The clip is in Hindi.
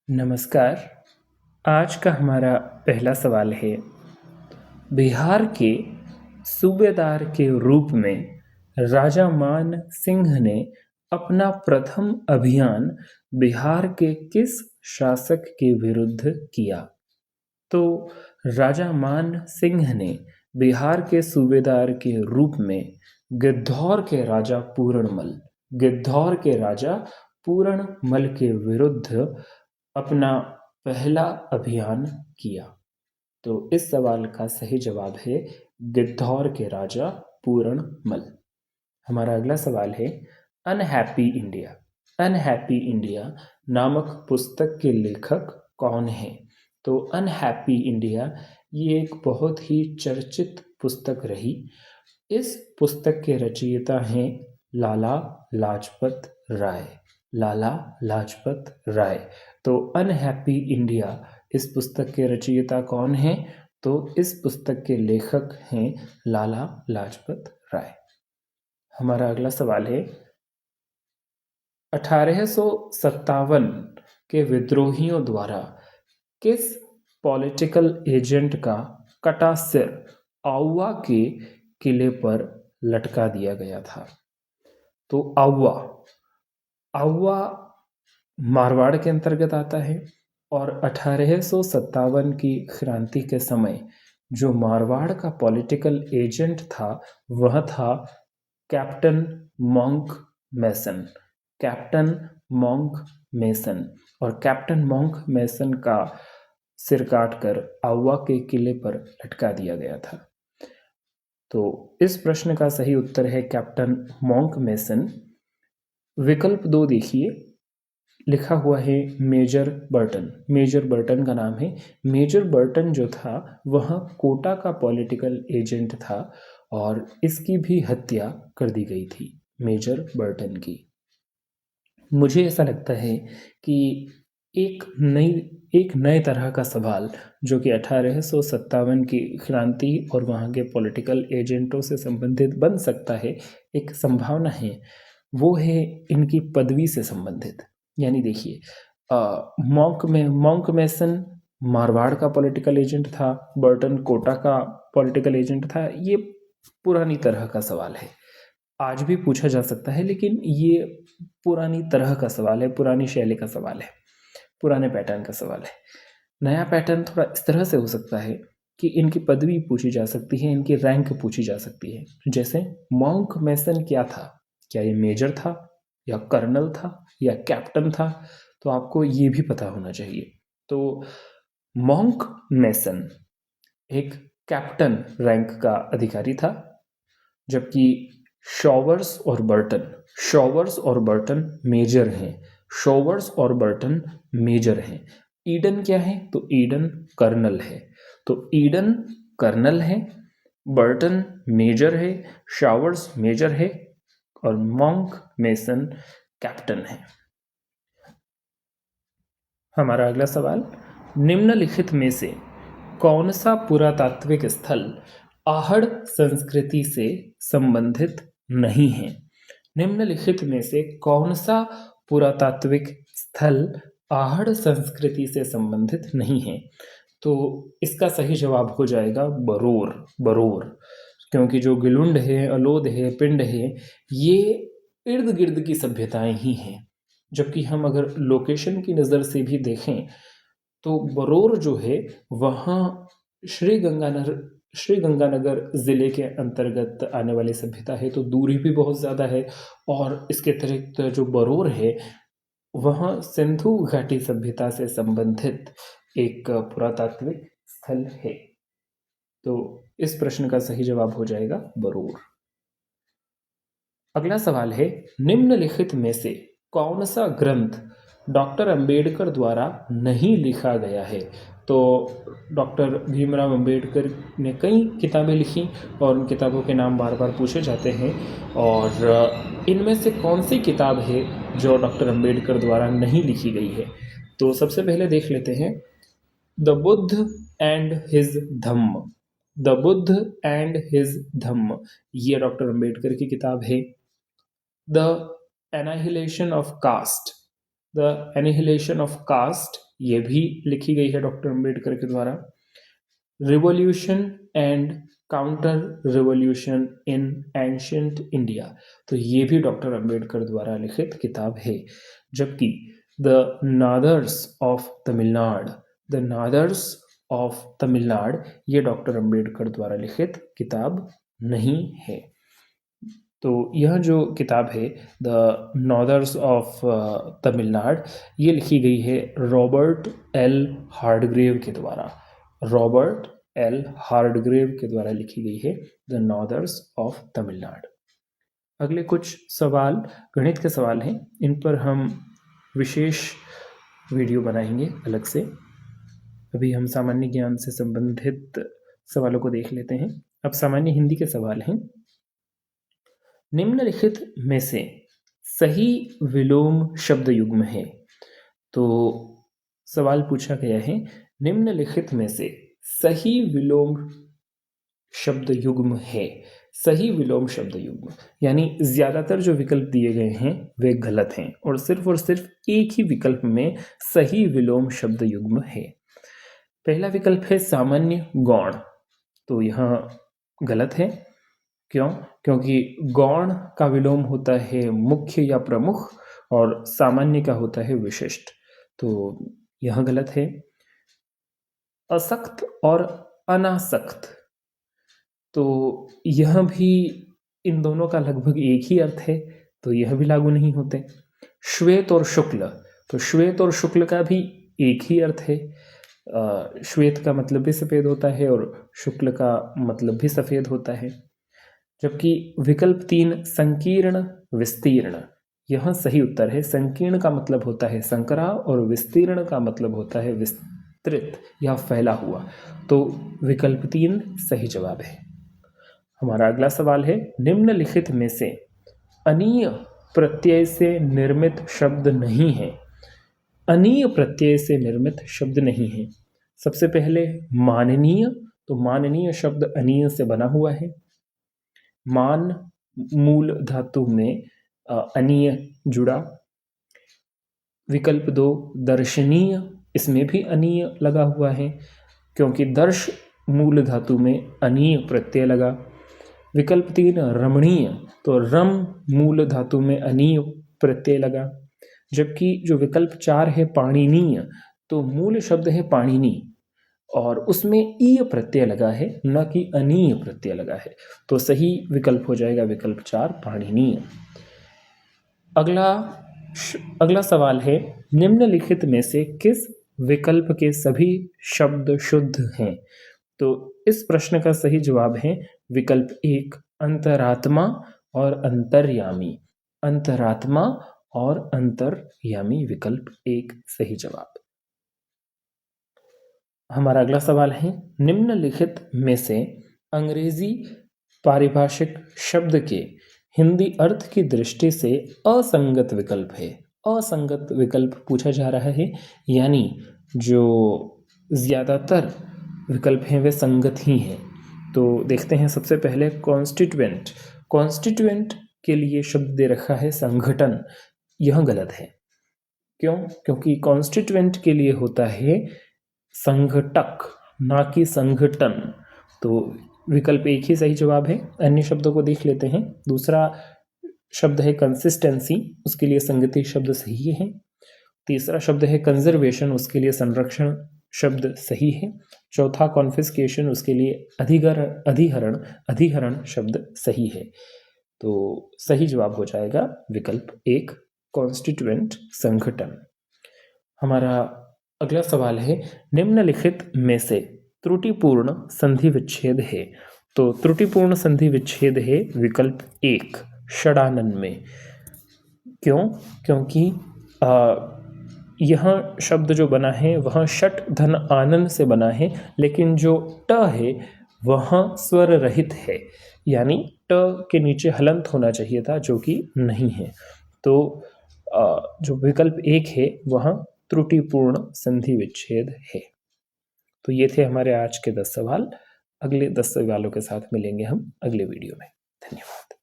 नमस्कार। आज का हमारा पहला सवाल है, बिहार के सूबेदार के रूप में राजा मान सिंह ने अपना प्रथम अभियान बिहार के किस शासक के विरुद्ध किया? तो राजा मान सिंह ने बिहार के सूबेदार के रूप में गिद्धौर के राजा पूरणमल के विरुद्ध अपना पहला अभियान किया। तो इस सवाल का सही जवाब है गिद्धौर के राजा पूरणमल। हमारा अगला सवाल है, अनहैप्पी इंडिया नामक पुस्तक के लेखक कौन है? तो अनहैप्पी इंडिया ये एक बहुत ही चर्चित पुस्तक रही। इस पुस्तक के रचयिता हैं लाला लाजपत राय। तो अनहैप्पी इंडिया इस पुस्तक के रचयिता कौन हैं? तो इस पुस्तक के लेखक हैं लाला लाजपत राय। हमारा अगला सवाल है, 1857 के विद्रोहियों द्वारा किस पॉलिटिकल एजेंट का कटा सिर आउवा के किले पर लटका दिया गया था? तो आउवा मारवाड़ के अंतर्गत आता है और 1857 की क्रांति के समय जो मारवाड़ का पॉलिटिकल एजेंट था वह था कैप्टन मॉन्क मेसन और कैप्टन मॉन्क मेसन का सिर काटकर आउवा के किले पर लटका दिया गया था। तो इस प्रश्न का सही उत्तर है कैप्टन मॉन्क मेसन। विकल्प 2 देखिए, लिखा हुआ है मेजर बर्टन का नाम है। मेजर बर्टन जो था वह कोटा का पॉलिटिकल एजेंट था और इसकी भी हत्या कर दी गई थी, मेजर बर्टन की। मुझे ऐसा लगता है कि एक नए तरह का सवाल जो कि 1857 की क्रांति और वहाँ के पॉलिटिकल एजेंटों से संबंधित बन सकता है, एक संभावना है, वो है इनकी पदवी से संबंधित। यानी देखिए, मॉन्क मेसन मारवाड़ का पॉलिटिकल एजेंट था, बर्टन कोटा का पॉलिटिकल एजेंट था। ये पुरानी तरह का सवाल है, आज भी पूछा जा सकता है, लेकिन ये पुरानी तरह का सवाल है, पुरानी शैली का सवाल है, पुराने पैटर्न का सवाल है। नया पैटर्न थोड़ा इस तरह से हो सकता है कि इनकी पदवी पूछी जा सकती है, इनकी रैंक पूछी जा सकती है। जैसे मॉन्क मेसन क्या था? क्या ये मेजर था या कर्नल था या कैप्टन था? तो आपको ये भी पता होना चाहिए। तो मॉन्क मेसन एक कैप्टन रैंक का अधिकारी था, जबकि शॉवर्स और बर्टन मेजर हैं। ईडन क्या है? तो ईडन कर्नल है। तो ईडन कर्नल है, बर्टन मेजर है, शॉवर्स मेजर है और मॉन्क मेसन कैप्टन है। हमारा अगला सवाल, निम्नलिखित में से कौन सा पुरातात्विक स्थल आहड़ संस्कृति से संबंधित नहीं है? निम्नलिखित में से कौन सा पुरातात्विक स्थल आहड़ संस्कृति से संबंधित नहीं है? तो इसका सही जवाब हो जाएगा बरोर, क्योंकि जो गिलुंड है, अलोद है, पिंड है, ये इर्द गिर्द की सभ्यताएं ही हैं। जबकि हम अगर लोकेशन की नज़र से भी देखें तो बरोर जो है वहाँ श्री गंगानगर ज़िले के अंतर्गत आने वाली सभ्यता है, तो दूरी भी बहुत ज़्यादा है। और इसके अतिरिक्त जो बरोर है वहाँ सिंधु घाटी सभ्यता से संबंधित एक पुरातात्विक स्थल है। तो इस प्रश्न का सही जवाब हो जाएगा बरोर। अगला सवाल है, निम्नलिखित में से कौन सा ग्रंथ डॉक्टर अंबेडकर द्वारा नहीं लिखा गया है? तो डॉक्टर भीमराव अंबेडकर ने कई किताबें लिखी और उन किताबों के नाम बार बार पूछे जाते हैं, और इनमें से कौन सी किताब है जो डॉक्टर अंबेडकर द्वारा नहीं लिखी गई है? तो सबसे पहले देख लेते हैं, the Buddha and his Dhamma, ये डॉक्टर अंबेडकर की किताब है। The annihilation of caste, the annihilation of caste, ये भी लिखी गई है डॉक्टर अंबेडकर के द्वारा। Revolution and counter revolution in ancient India, तो ये भी डॉक्टर अंबेडकर द्वारा लिखित किताब है। जबकि the Nadars of Tamil Nadu, the Nadars of Tamil Nadu, ये डॉक्टर अंबेडकर द्वारा लिखित किताब नहीं है। तो यह जो किताब है द नॉर्दर्स ऑफ तमिलनाडु, ये लिखी गई है रॉबर्ट एल हार्डग्रेव के द्वारा। रॉबर्ट एल हार्डग्रेव के द्वारा लिखी गई है द नॉर्दर्स ऑफ तमिलनाडु। अगले कुछ सवाल गणित के सवाल हैं, इन पर हम विशेष वीडियो बनाएंगे अलग से। अभी हम सामान्य ज्ञान से संबंधित सवालों को देख लेते हैं। अब सामान्य हिंदी के सवाल हैं। निम्नलिखित में से सही विलोम शब्द युग्म है। तो सवाल पूछा गया है निम्नलिखित में से सही विलोम शब्द युग्म है। सही विलोम शब्द युग्म यानी ज्यादातर जो विकल्प दिए गए हैं वे गलत हैं और सिर्फ एक ही विकल्प में सही विलोम शब्द युग्म है। पहला विकल्प है सामान्य गौण, तो यह गलत है। क्यों? क्योंकि गौण का विलोम होता है मुख्य या प्रमुख और सामान्य का होता है विशिष्ट, तो यह गलत है। असक्त और अनासक्त, तो यह भी इन दोनों का लगभग एक ही अर्थ है, तो यह भी लागू नहीं होते। श्वेत और शुक्ल, तो श्वेत और शुक्ल का भी एक ही अर्थ है। श्वेत का मतलब भी सफ़ेद होता है और शुक्ल का मतलब भी सफ़ेद होता है। जबकि विकल्प 3 संकीर्ण विस्तीर्ण, यह सही उत्तर है। संकीर्ण का मतलब होता है संकरा और विस्तीर्ण का मतलब होता है विस्तृत या फैला हुआ, तो विकल्प 3 सही जवाब है। हमारा अगला सवाल है निम्नलिखित में से अनीय प्रत्यय से निर्मित शब्द नहीं है। अनीय प्रत्यय से निर्मित शब्द नहीं है। सबसे पहले माननीय, तो माननीय शब्द अनीय से बना हुआ है। मान मूल धातु में अनीय जुड़ा। विकल्प 2 दर्शनीय, इसमें भी अनीय लगा हुआ है क्योंकि दर्श मूल धातु में अनीय प्रत्यय लगा। विकल्प 3 रमणीय, तो रम मूल धातु में अनीय प्रत्यय लगा। जबकि जो विकल्प 4 है पाणिनीय, तो मूल शब्द है पाणिनी और उसमें ईय प्रत्यय लगा है, न कि अनीय प्रत्यय लगा है, तो सही विकल्प हो जाएगा विकल्प 4 पाणिनीय। अगला सवाल है निम्नलिखित में से किस विकल्प के सभी शब्द शुद्ध हैं। तो इस प्रश्न का सही जवाब है विकल्प 1 अंतरात्मा और अंतर्यामी। अंतरात्मा और अंतर्यामी, विकल्प 1 सही जवाब। हमारा अगला सवाल है निम्नलिखित में से अंग्रेजी पारिभाषिक शब्द के हिंदी अर्थ की दृष्टि से असंगत विकल्प है। असंगत विकल्प पूछा जा रहा है, यानी जो ज़्यादातर विकल्प हैं वे संगत ही हैं। तो देखते हैं सबसे पहले कॉन्स्टिट्यूएंट। कॉन्स्टिट्यूएंट के लिए शब्द दे रखा है संगठन, यह गलत है। क्यों? क्योंकि कॉन्स्टिट्यूएंट के लिए होता है संघटक, ना कि संगठन, तो विकल्प 1 ही सही जवाब है। अन्य शब्दों को देख लेते हैं। दूसरा शब्द है कंसिस्टेंसी, उसके लिए संगति शब्द सही है। तीसरा शब्द है कंजर्वेशन, उसके लिए संरक्षण शब्द सही है। चौथा कॉन्फिस्केशन, उसके लिए अधिहरण शब्द सही है। तो सही जवाब हो जाएगा विकल्प 1 कॉन्स्टिट्यूएंट, संगठन। हमारा अगला सवाल है निम्नलिखित में से त्रुटिपूर्ण संधि विच्छेद है। तो त्रुटिपूर्ण संधि विच्छेद है विकल्प 1 षडानन में। क्यों? क्योंकि यह शब्द जो बना है वह षट धन आनंद से बना है, लेकिन जो ट है वह स्वर रहित है, यानी ट के नीचे हलंत होना चाहिए था, जो कि नहीं है। तो जो विकल्प 1 है वह त्रुटिपूर्ण संधि विच्छेद है। तो ये थे हमारे आज के 10 सवाल। अगले 10 सवालों के साथ मिलेंगे हम अगले वीडियो में। धन्यवाद।